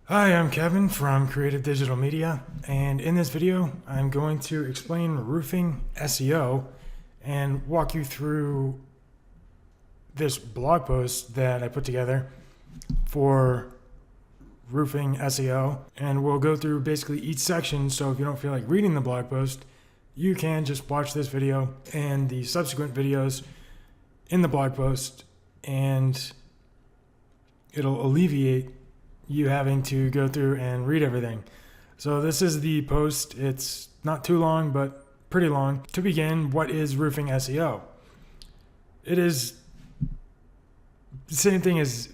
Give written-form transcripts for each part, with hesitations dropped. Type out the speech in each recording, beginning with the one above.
Hi, I'm Kevin from Creative Digital Media, and in this video, I'm going to explain roofing SEO and walk you through this blog post that I put together for roofing SEO. And we'll go through basically each section, so if you don't feel like reading the blog post, you can just watch this video and the subsequent videos in the blog post, and it'll alleviate you having to go through and read everything. So this is the post. It's not too long, but pretty long. To begin, what is roofing SEO? It is the same thing as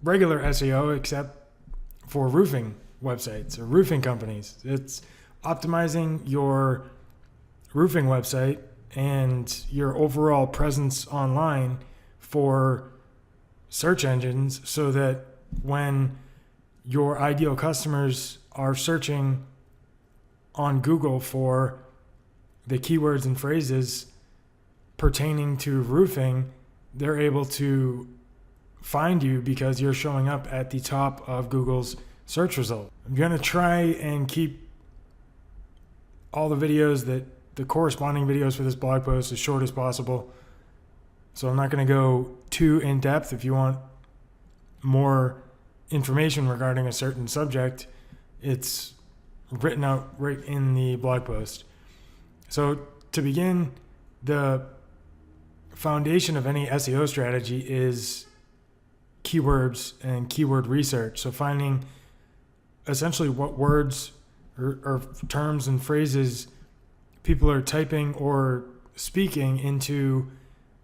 regular SEO, except for roofing websites or roofing companies. It's optimizing your roofing website and your overall presence online for search engines, so that when your ideal customers are searching on Google for the keywords and phrases pertaining to roofing, they're able to find you because you're showing up at the top of Google's search result. I'm going to try and keep all the videos, the corresponding videos for this blog post, as short as possible. So I'm not going to go too in depth. If you want more information regarding a certain subject, it's written out right in the blog post. So to begin, the foundation of any SEO strategy is keywords and keyword research. So finding essentially what words or terms and phrases people are typing or speaking into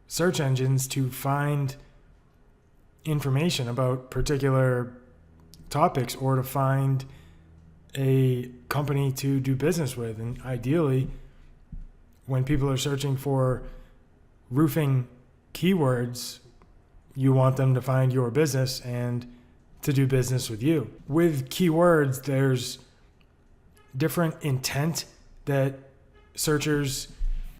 search engines to find information about particular topics, or to find a company to do business with. And ideally, when people are searching for roofing keywords, you want them to find your business and to do business with you. With keywords, there's different intent that searchers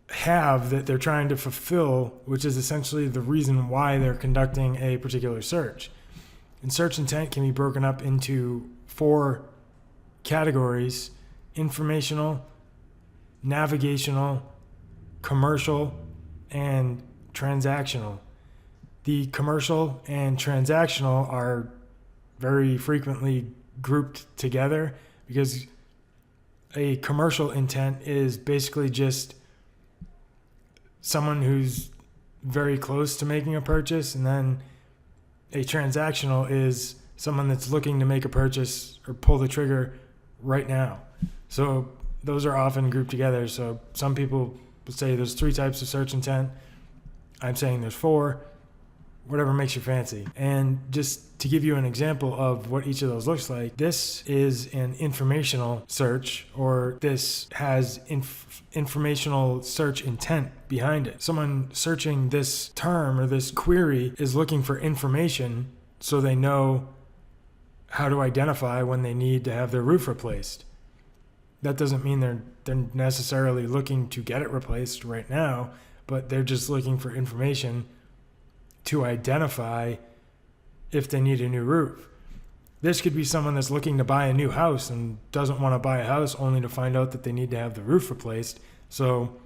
have that they're trying to fulfill, which is essentially the reason why they're conducting a particular search. And search intent can be broken up into 4 categories: informational, navigational, commercial, and transactional. The commercial and transactional are very frequently grouped together because a commercial intent is basically just someone who's very close to making a purchase, and then a transactional is someone that's looking to make a purchase or pull the trigger right now. So those are often grouped together. So some people would say there's 3 types of search intent. I'm saying there's 4, whatever makes you fancy. And just to give you an example of what each of those looks like, this is an informational search, or this has informational search intent behind it. Someone searching this term or this query is looking for information so they know how to identify when they need to have their roof replaced. That doesn't mean they're necessarily looking to get it replaced right now, but they're just looking for information to identify if they need a new roof. This could be someone that's looking to buy a new house and doesn't want to buy a house only to find out that they need to have the roof replaced. So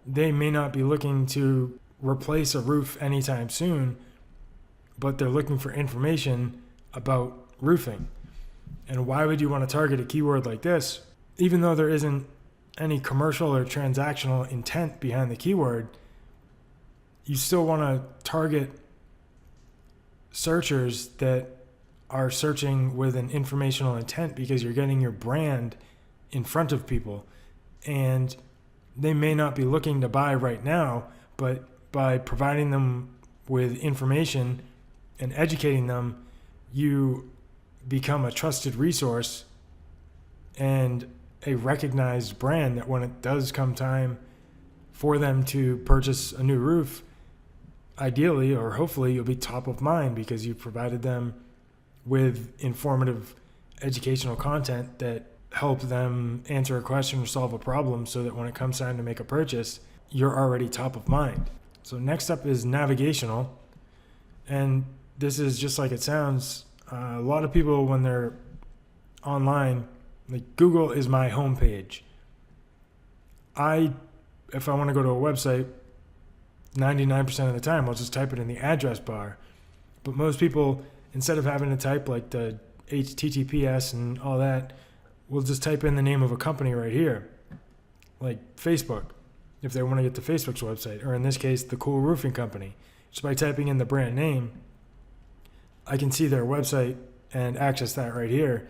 they may not be looking to replace a roof anytime soon, but they're looking for information about roofing. And why would you want to target a keyword like this? Even though there isn't any commercial or transactional intent behind the keyword, you still want to target searchers that are searching with an informational intent, because you're getting your brand in front of people, and they may not be looking to buy right now, but by providing them with information and educating them, you become a trusted resource and a recognized brand that when it does come time for them to purchase a new roof, ideally or hopefully you'll be top of mind because you've provided them with informative educational content that help them answer a question or solve a problem, so that when it comes time to make a purchase, you're already top of mind. So next up is navigational. And this is just like it sounds. A lot of people, when they're online, like Google is my homepage. If I want to go to a website, 99% of the time, I'll just type it in the address bar. But most people, instead of having to type like the HTTPS and all that, will just type in the name of a company right here, like Facebook, if they want to get to Facebook's website, or in this case, the Cool Roofing Company. Just by typing in the brand name, I can see their website and access that right here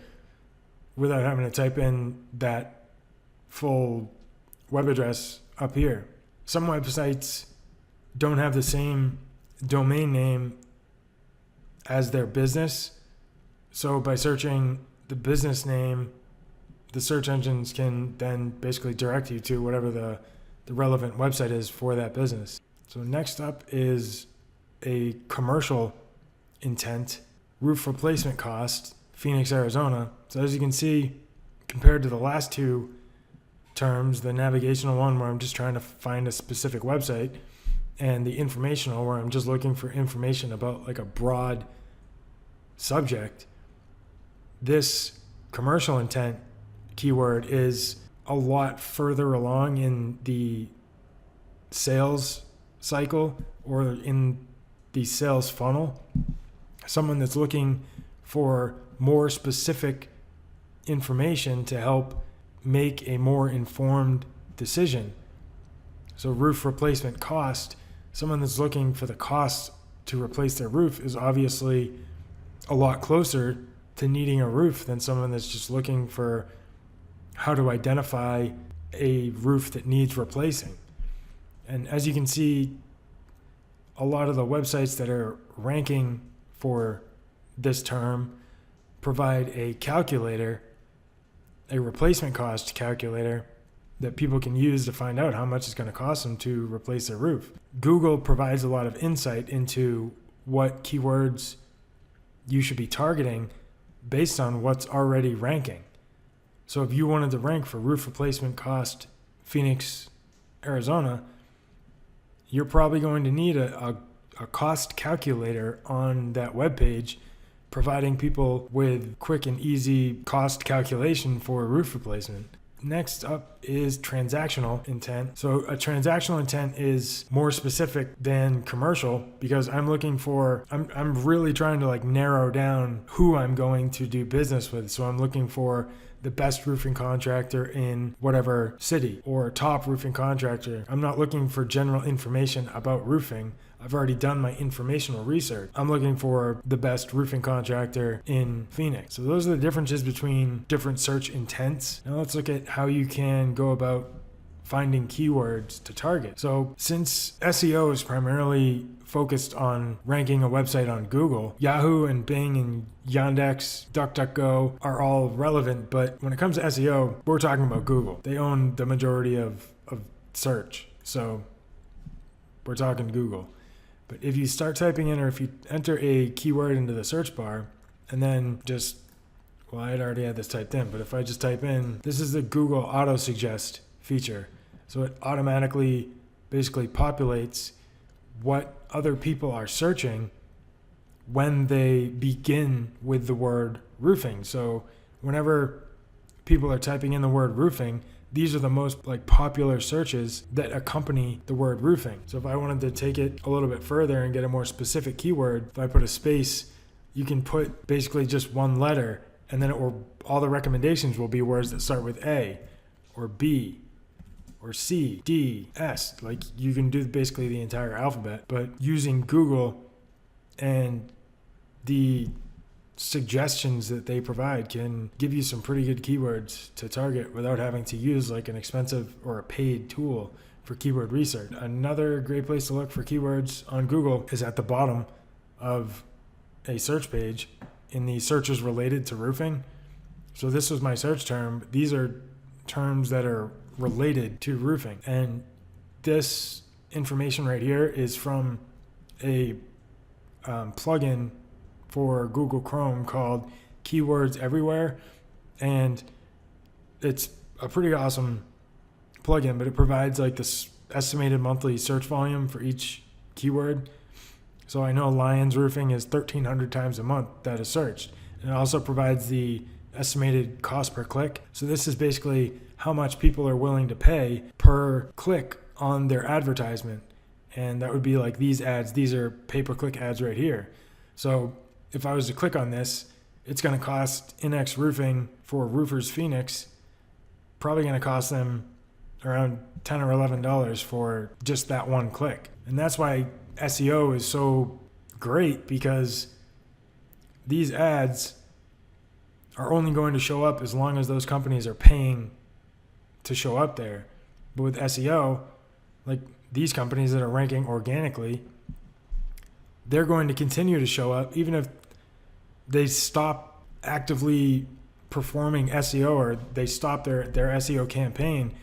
without having to type in that full web address up here. Some websites don't have the same domain name as their business. So by searching the business name, the search engines can then basically direct you to whatever the relevant website is for that business. So next up is a commercial intent, roof replacement cost, Phoenix, Arizona. So as you can see, compared to the last two terms, the navigational one where I'm just trying to find a specific website, and the informational where I'm just looking for information about like a broad subject, this commercial intent keyword is a lot further along in the sales cycle or in the sales funnel. Someone that's looking for more specific information to help make a more informed decision. So roof replacement cost, someone that's looking for the cost to replace their roof is obviously a lot closer to needing a roof than someone that's just looking for how to identify a roof that needs replacing. And as you can see, a lot of the websites that are ranking for this term provide a calculator, a replacement cost calculator that people can use to find out how much it's going to cost them to replace their roof. Google provides a lot of insight into what keywords you should be targeting based on what's already ranking. So if you wanted to rank for roof replacement cost Phoenix, Arizona, you're probably going to need a cost calculator on that webpage, providing people with quick and easy cost calculation for roof replacement. Next up is transactional intent. So a transactional intent is more specific than commercial because I'm really trying to like narrow down who I'm going to do business with. So I'm looking for the best roofing contractor in whatever city or top roofing contractor. I'm not looking for general information about roofing. I've already done my informational research. I'm looking for the best roofing contractor in Phoenix. So those are the differences between different search intents. Now let's look at how you can go about finding keywords to target. So since SEO is primarily focused on ranking a website on Google, Yahoo and Bing and Yandex, DuckDuckGo are all relevant, but when it comes to SEO, we're talking about Google. They own the majority of search, so we're talking Google. But if you start typing in, or if you enter a keyword into the search bar and then I'd already had this typed in, but if I just type in, this is the Google Autosuggest feature. So it automatically basically populates what other people are searching when they begin with the word roofing. So whenever people are typing in the word roofing, these are the most popular searches that accompany the word roofing. So if I wanted to take it a little bit further and get a more specific keyword, if I put a space, you can put basically just one letter, and then all the recommendations will be words that start with A or B or C, D, S. You can do basically the entire alphabet, but using Google and the suggestions that they provide can give you some pretty good keywords to target without having to use an expensive or a paid tool for keyword research. Another great place to look for keywords on Google is at the bottom of a search page in the searches related to roofing. So this was my search term. These are terms that are related to roofing. And this information right here is from a plugin for Google Chrome called Keywords Everywhere. And it's a pretty awesome plugin, but it provides this estimated monthly search volume for each keyword. So I know Lions Roofing is 1,300 times a month that is searched. And it also provides the estimated cost per click. So this is basically how much people are willing to pay per click on their advertisement. And that would be like these ads. These are pay-per-click ads right here. So if I was to click on this, it's going to cost NX Roofing for Roofers Phoenix, probably going to cost them around $10 or $11 for just that one click. And that's why SEO is so great, because these ads are only going to show up as long as those companies are paying to show up there. But with SEO, like these companies that are ranking organically, they're going to continue to show up even if they stop actively performing SEO or they stop their SEO campaign.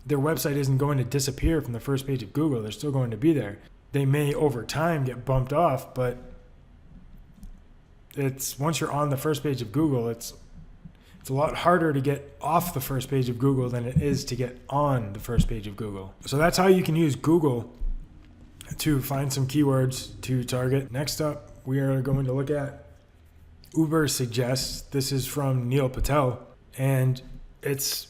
Their website isn't going to disappear from the first page of Google. They're still going to be there. They may over time get bumped off, but it's once you're on the first page of Google, it's a lot harder to get off the first page of Google than it is to get on the first page of Google. So that's how you can use Google to find some keywords to target. Next up, we are going to look at Ubersuggest. This is from Neil Patel, and it's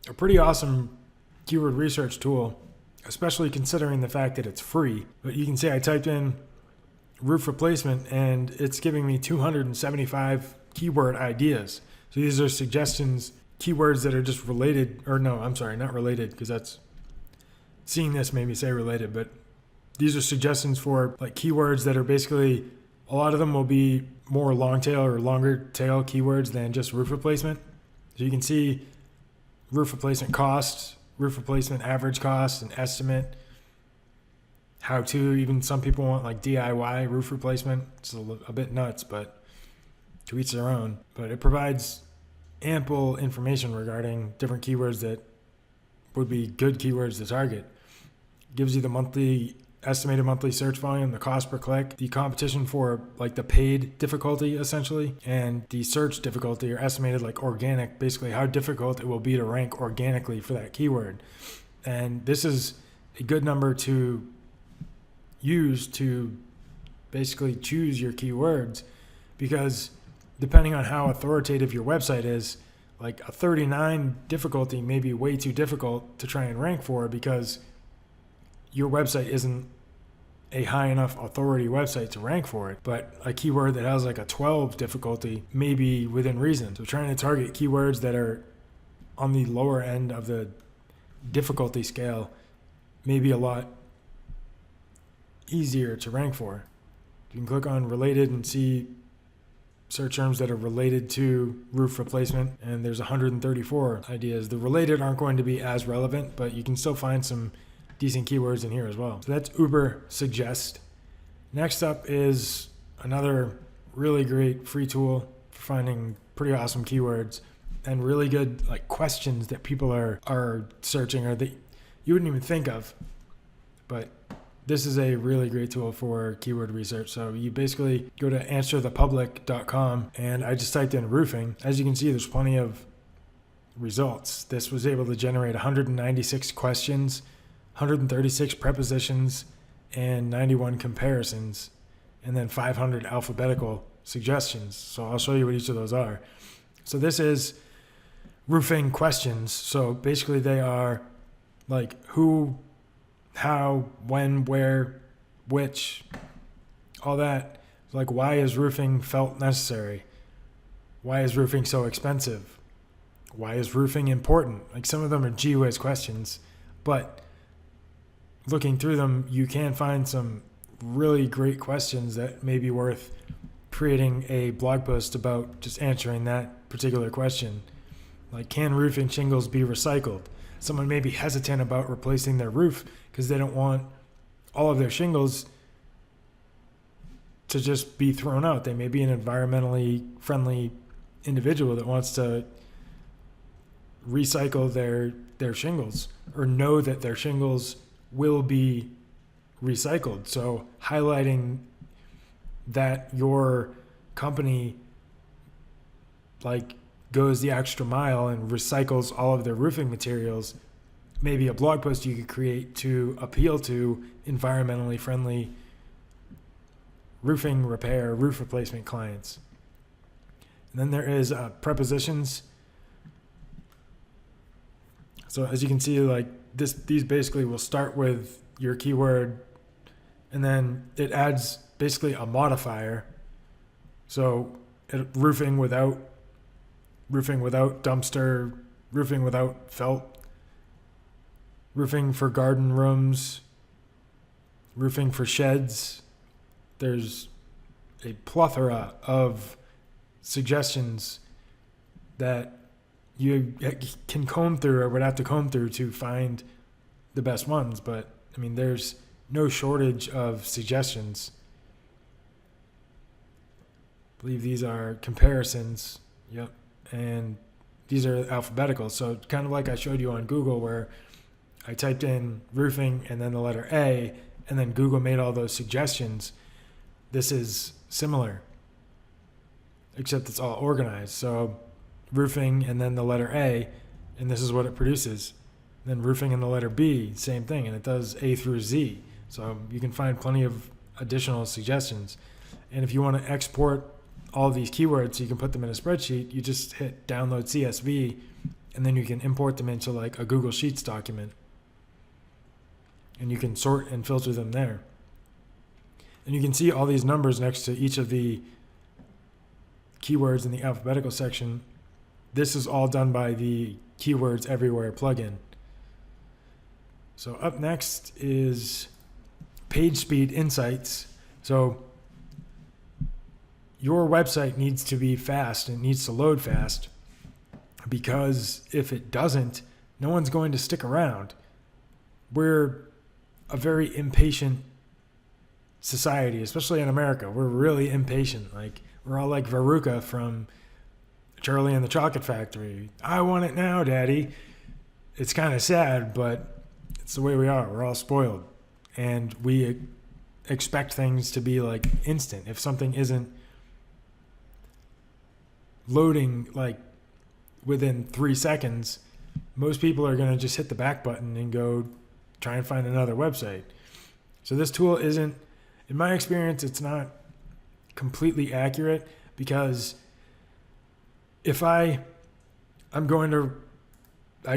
a pretty awesome keyword research tool, especially considering the fact that it's free. But you can see I typed in roof replacement and it's giving me 275 keyword ideas. So these are suggestions, keywords that are just related, or no, I'm sorry, not related, because that's, seeing this made me say related, but these are suggestions for like keywords that are basically, a lot of them will be more long tail or longer tail keywords than just roof replacement. So you can see roof replacement costs, roof replacement average cost, and estimate, how to, even some people want like DIY roof replacement. It's a bit nuts, but to each their own. But it provides ample information regarding different keywords that would be good keywords to target. It gives you the estimated monthly search volume, the cost per click, the competition for like the paid difficulty essentially, and the search difficulty, or estimated like organic, basically how difficult it will be to rank organically for that keyword. And this is a good number to use to basically choose your keywords, because depending on how authoritative your website is, like a 39 difficulty may be way too difficult to try and rank for, because your website isn't a high enough authority website to rank for it. But a keyword that has like a 12 difficulty may be within reason. So trying to target keywords that are on the lower end of the difficulty scale may be a lot easier to rank for. You can click on related and see search terms that are related to roof replacement, and there's 134 ideas. The related aren't going to be as relevant, but you can still find some decent keywords in here as well. So that's Ubersuggest. Next up is another really great free tool for finding pretty awesome keywords and really good like questions that people are searching, or that you wouldn't even think of. But this is a really great tool for keyword research. So you basically go to answerthepublic.com, and I just typed in roofing. As you can see, there's plenty of results. This was able to generate 196 questions, 136 prepositions, and 91 comparisons, and then 500 alphabetical suggestions. So I'll show you what each of those are. So this is roofing questions. So basically they are like who, how, when, where, which, all that. Like, why is roofing felt necessary? Why is roofing so expensive? Why is roofing important? Like, some of them are gee whiz questions, but looking through them, you can find some really great questions that may be worth creating a blog post about, just answering that particular question. Like, can roofing shingles be recycled? Someone may be hesitant about replacing their roof because they don't want all of their shingles to just be thrown out. They may be an environmentally friendly individual that wants to recycle their shingles, or know that their shingles will be recycled. So highlighting that your company like goes the extra mile and recycles all of their roofing materials, maybe a blog post you could create to appeal to environmentally friendly roofing repair, roof replacement clients. And then there is prepositions. So as you can see, like these basically will start with your keyword, and then it adds basically a modifier. So roofing without dumpster, roofing without felt, roofing for garden rooms, roofing for sheds. There's a plethora of suggestions that you can comb through or would have to comb through to find the best ones. But I mean, there's no shortage of suggestions. I believe these are comparisons. Yep. And these are alphabetical. So kind of like I showed you on Google, where I typed in roofing and then the letter A, and then Google made all those suggestions. This is similar, except it's all organized. So roofing and then the letter A, and this is what it produces. Then roofing and the letter B, same thing, and it does A through Z. So you can find plenty of additional suggestions. And if you want to export all of these keywords so you can put them in a spreadsheet, you just hit download CSV, and then you can import them into like a Google Sheets document. And you can sort and filter them there. And you can see all these numbers next to each of the keywords in the alphabetical section. This is all done by the Keywords Everywhere plugin. So up next is page speed insights. So your website needs to be fast and needs to load fast, because if it doesn't, no one's going to stick around. We're a very impatient society, especially in America. We're really impatient. Like, we're all like Veruca from Charlie and the Chocolate Factory. I want it now, Daddy. It's kind of sad, but it's the way we are. We're all spoiled. And we expect things to be like instant. If something isn't loading like within 3 seconds, most people are going to just hit the back button and go try and find another website. So this tool isn't, in my experience, it's not completely accurate, because if I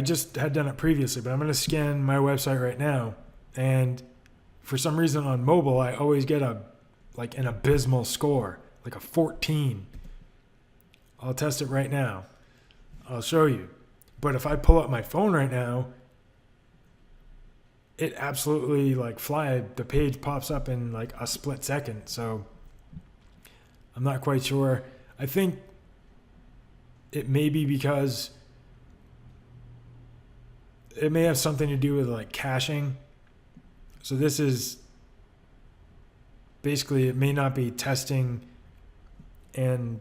just had done it previously, but I'm going to scan my website right now, and for some reason on mobile, I always get an abysmal score, like a 14. I'll test it right now. I'll show you. But if I pull up my phone right now, it absolutely the page pops up in like a split second. So I'm not quite sure. I think it may be because it may have something to do with like caching. So this is basically, it may not be testing and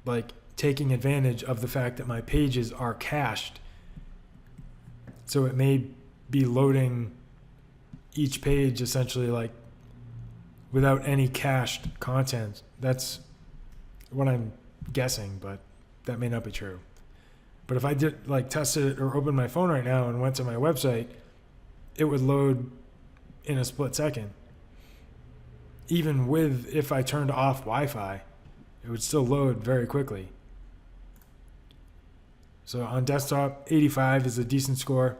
like taking advantage of the fact that my pages are cached. So it may be loading each page essentially like without any cached content. That's what I'm guessing, but that may not be true. But if I did like tested it or opened my phone right now and went to my website, it would load in a split second. Even if I turned off Wi-Fi, it would still load very quickly. So on desktop, 85 is a decent score.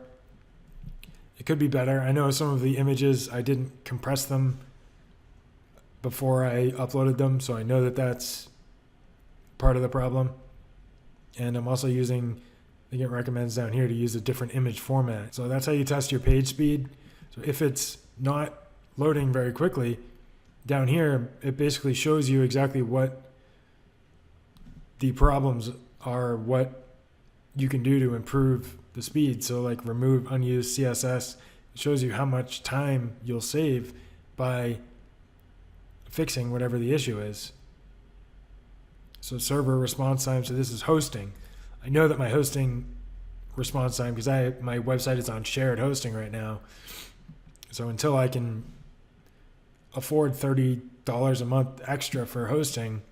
It could be better. I know some of the images, I didn't compress them before I uploaded them, so I know that that's part of the problem. And I'm also using, I think it recommends down here to use a different image format. So that's how you test your page speed. So if it's not loading very quickly, down here, it basically shows you exactly what the problems are, what you can do to improve the speed. So like remove unused CSS. It shows you how much time you'll save by fixing whatever the issue is. So server response time. So this is hosting. I know that my hosting response time, because my website is on shared hosting right now. So until I can afford $30 a month extra for hosting,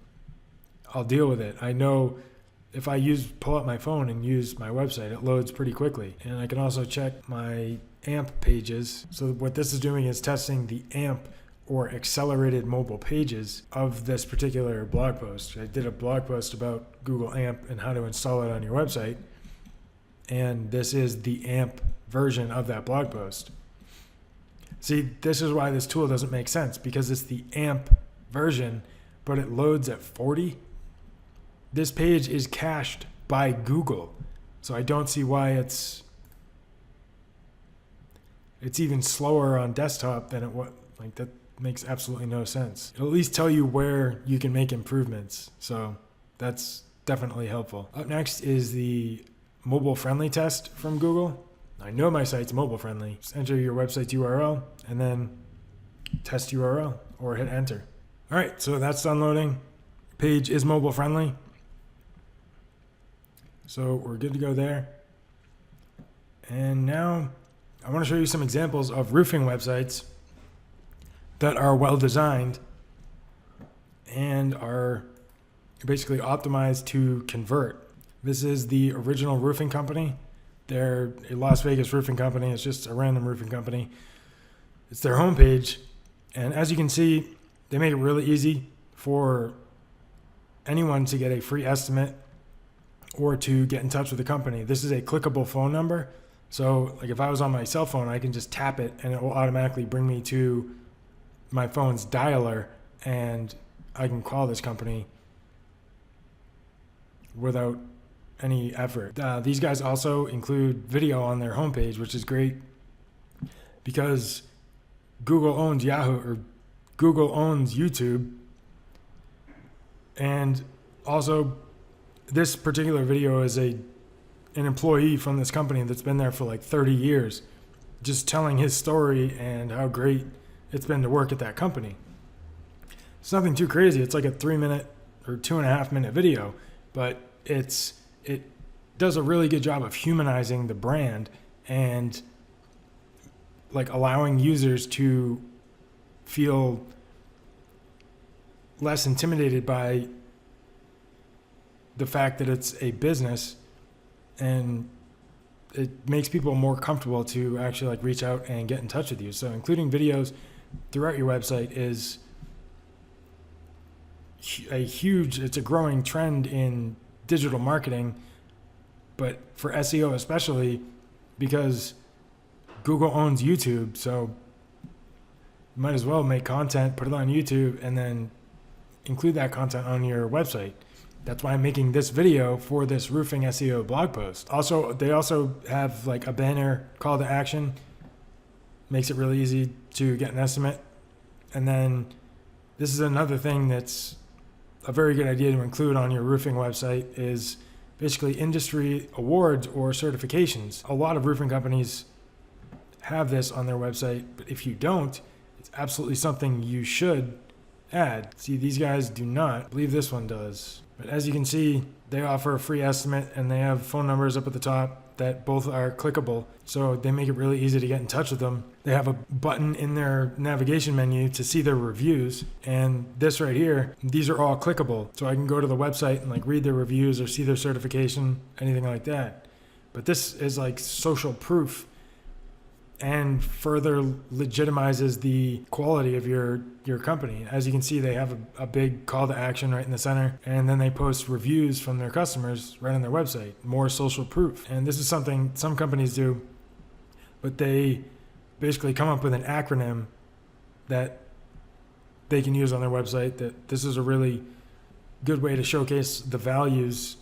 I'll deal with it. I know if I pull up my phone and use my website, it loads pretty quickly. And I can also check my AMP pages. So what this is doing is testing the AMP or accelerated mobile pages of this particular blog post. I did a blog post about Google AMP and how to install it on your website. And this is the AMP version of that blog post. See, this is why this tool doesn't make sense, because it's the AMP version, but it loads at 40. This page is cached by Google. So I don't see why it's even slower on desktop than it was. Like, that makes absolutely no sense. It'll at least tell you where you can make improvements. So that's definitely helpful. Up next is the mobile friendly test from Google. I know my site's mobile friendly. Just enter your website's URL and then test URL or hit enter. All right, so that's done loading. Page is mobile friendly. So we're good to go there. And now I want to show you some examples of roofing websites that are well designed and are basically optimized to convert. This is the Original Roofing Company. They're a Las Vegas roofing company. It's just a random roofing company. It's their homepage. And as you can see, they make it really easy for anyone to get a free estimate or to get in touch with the company. This is a clickable phone number. So like if I was on my cell phone, I can just tap it and it will automatically bring me to my phone's dialer and I can call this company without any effort. These guys also include video on their homepage, which is great because Google owns Yahoo, or Google owns YouTube. And also this particular video is an employee from this company that's been there for like 30 years, just telling his story and how great it's been to work at that company. It's nothing too crazy. It's like a 3-minute or 2.5-minute video, but it does a really good job of humanizing the brand and like allowing users to feel less intimidated by the fact that it's a business, and it makes people more comfortable to actually like reach out and get in touch with you. So including videos throughout your website is it's a growing trend in digital marketing, but for SEO especially, because Google owns YouTube. So you might as well make content, put it on YouTube, and then include that content on your website. That's why I'm making this video for this roofing SEO blog post. Also, they also have like a banner call to action. Makes it really easy to get an estimate. And then this is another thing that's a very good idea to include on your roofing website is basically industry awards or certifications. A lot of roofing companies have this on their website, but if you don't, it's absolutely something you should add. See, these guys do not. I believe this one does. But as you can see, they offer a free estimate and they have phone numbers up at the top that both are clickable. So they make it really easy to get in touch with them. They have a button in their navigation menu to see their reviews. And this right here, these are all clickable. So I can go to the website and like read their reviews or see their certification, anything like that. But this is like social proof and further legitimizes the quality of your company. As you can see, they have a big call to action right in the center, and then they post reviews from their customers right on their website. More social proof. And this is something some companies do, but they basically come up with an acronym that they can use on their website. That this is a really good way to showcase the values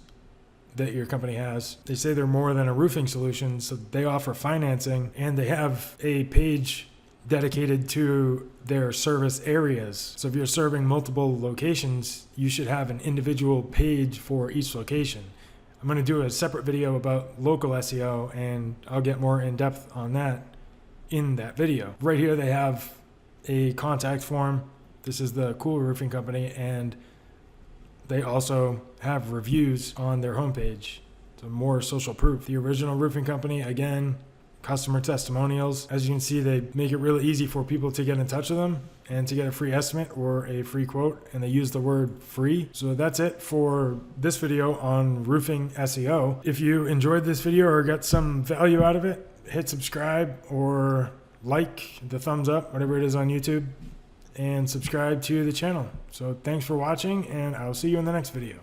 that your company has. They say they're more than a roofing solution, so they offer financing, and they have a page dedicated to their service areas. So if you're serving multiple locations, you should have an individual page for each location. I'm going to do a separate video about local SEO, and I'll get more in depth on that in that video. Right here they have a contact form. This is the Cool Roofing Company, and they also have reviews on their homepage. So more social proof. The Original Roofing Company, again, customer testimonials. As you can see, they make it really easy for people to get in touch with them and to get a free estimate or a free quote, and they use the word free. So that's it for this video on roofing SEO. If you enjoyed this video or got some value out of it, hit subscribe or like, the thumbs up, whatever it is on YouTube. and subscribe to the channel. So thanks for watching, and I'll see you in the next video.